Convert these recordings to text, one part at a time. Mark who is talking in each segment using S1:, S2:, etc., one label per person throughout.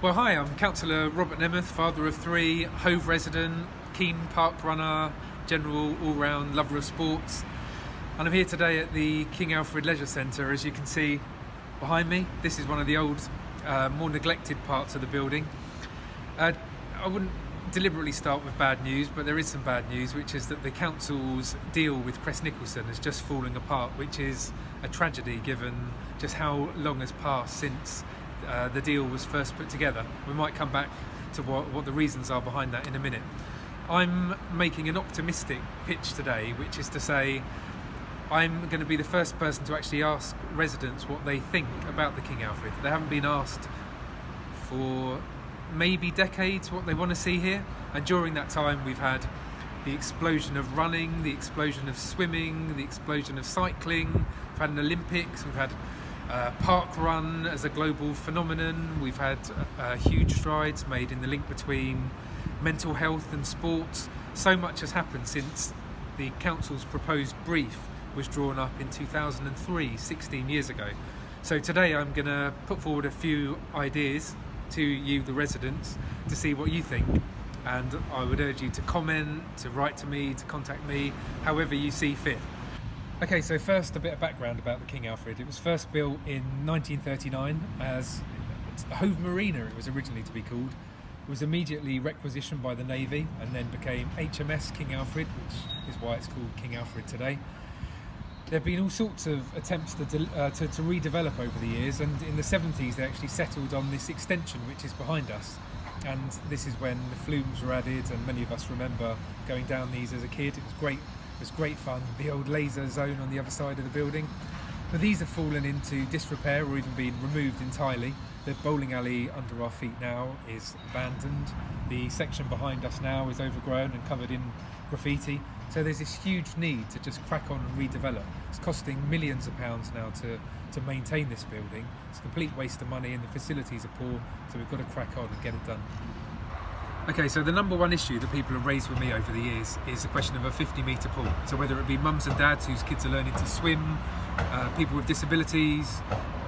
S1: Well, hi, I'm Councillor Robert Nemeth, father of three, Hove resident, keen park runner, general all-round lover of sports. And I'm here today at the King Alfred Leisure Centre. As you can see behind me, this is one of the old, more neglected parts of the building. I wouldn't deliberately start with bad news, but there is some bad news, which is that the council's deal with Crest Nicholson is just falling apart, which is a tragedy given just how long has passed since the deal was first put together. We might come back to what the reasons are behind that in a minute. I'm making an optimistic pitch today, which is to say I'm going to be the first person to actually ask residents what they think about the King Alfred. They haven't been asked for maybe decades what they want to see here, and during that time we've had the explosion of running, the explosion of swimming, the explosion of cycling, we've had an Olympics, we've had park run as a global phenomenon, we've had huge strides made in the link between mental health and sports. So much has happened since the council's proposed brief was drawn up in 2003, 16 years ago. So today I'm going to put forward a few ideas to you, the residents, to see what you think, and I would urge you to comment, to write to me, to contact me, however you see fit. Okay, so first a bit of background about the King Alfred. It was first built in 1939 as Hove Marina, it was originally to be called. It was immediately requisitioned by the Navy and then became HMS King Alfred, which is why it's called King Alfred today. There have been all sorts of attempts to redevelop over the years, and in the 70s they actually settled on this extension which is behind us, and this is when the flumes were added, and many of us remember going down these as a kid. It was great fun, the old laser zone on the other side of the building. But these have fallen into disrepair or even been removed entirely. The bowling alley under our feet now is abandoned. The section behind us now is overgrown and covered in graffiti. So there's this huge need to just crack on and redevelop. It's costing millions of pounds now to maintain this building. It's a complete waste of money and the facilities are poor, so we've got to crack on and get it done. Okay, so the number one issue that people have raised with me over the years is the question of a 50-metre pool. So whether it be mums and dads whose kids are learning to swim, people with disabilities,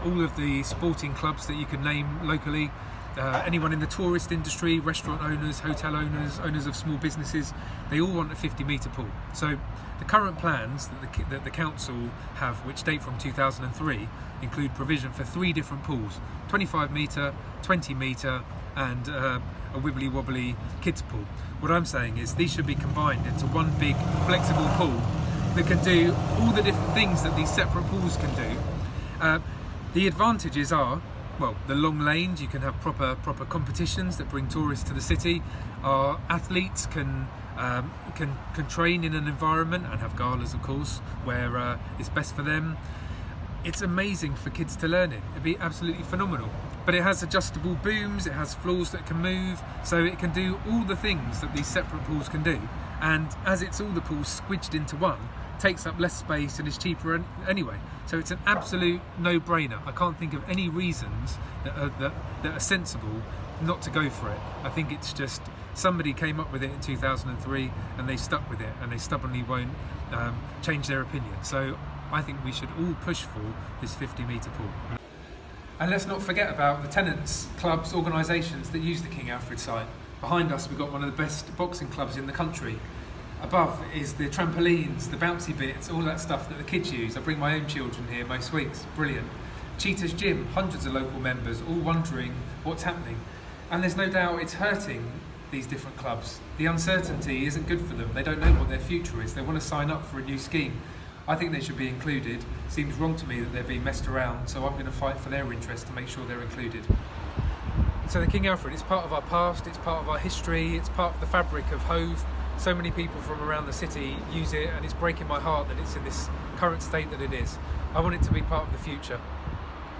S1: all of the sporting clubs that you can name locally, anyone in the tourist industry, restaurant owners, hotel owners, owners of small businesses, they all want a 50-metre pool. So the current plans that the council have, which date from 2003, include provision for 3 different pools: 25-metre, 20-metre and a wibbly wobbly kids pool. What I'm saying is these should be combined into one big flexible pool that can do all the different things that these separate pools can do. The advantages are, well, the long lanes, you can have proper competitions that bring tourists to the city. Our athletes can train in an environment and have galas, of course, where it's best for them. It's amazing for kids to learn in. It'd be absolutely phenomenal. But it has adjustable booms, it has floors that can move, so it can do all the things that these separate pools can do. And as it's all the pools squidged into one, takes up less space and is cheaper anyway. So it's an absolute no-brainer. I can't think of any reasons that are sensible not to go for it. I think it's just somebody came up with it in 2003 and they stuck with it, and they stubbornly won't change their opinion. So I think we should all push for this 50-metre pool. And let's not forget about the tenants, clubs, organisations that use the King Alfred site. Behind us we've got one of the best boxing clubs in the country. Above is the trampolines, the bouncy bits, all that stuff that the kids use. I bring my own children here most weeks, brilliant. Cheetah's Gym, hundreds of local members all wondering what's happening. And there's no doubt it's hurting these different clubs. The uncertainty isn't good for them. They don't know what their future is. They want to sign up for a new scheme. I think they should be included. Seems wrong to me that they're being messed around, so I'm going to fight for their interest to make sure they're included. So the King Alfred is part of our past, it's part of our history, it's part of the fabric of Hove. So many people from around the city use it, and it's breaking my heart that it's in this current state that it is. I want it to be part of the future.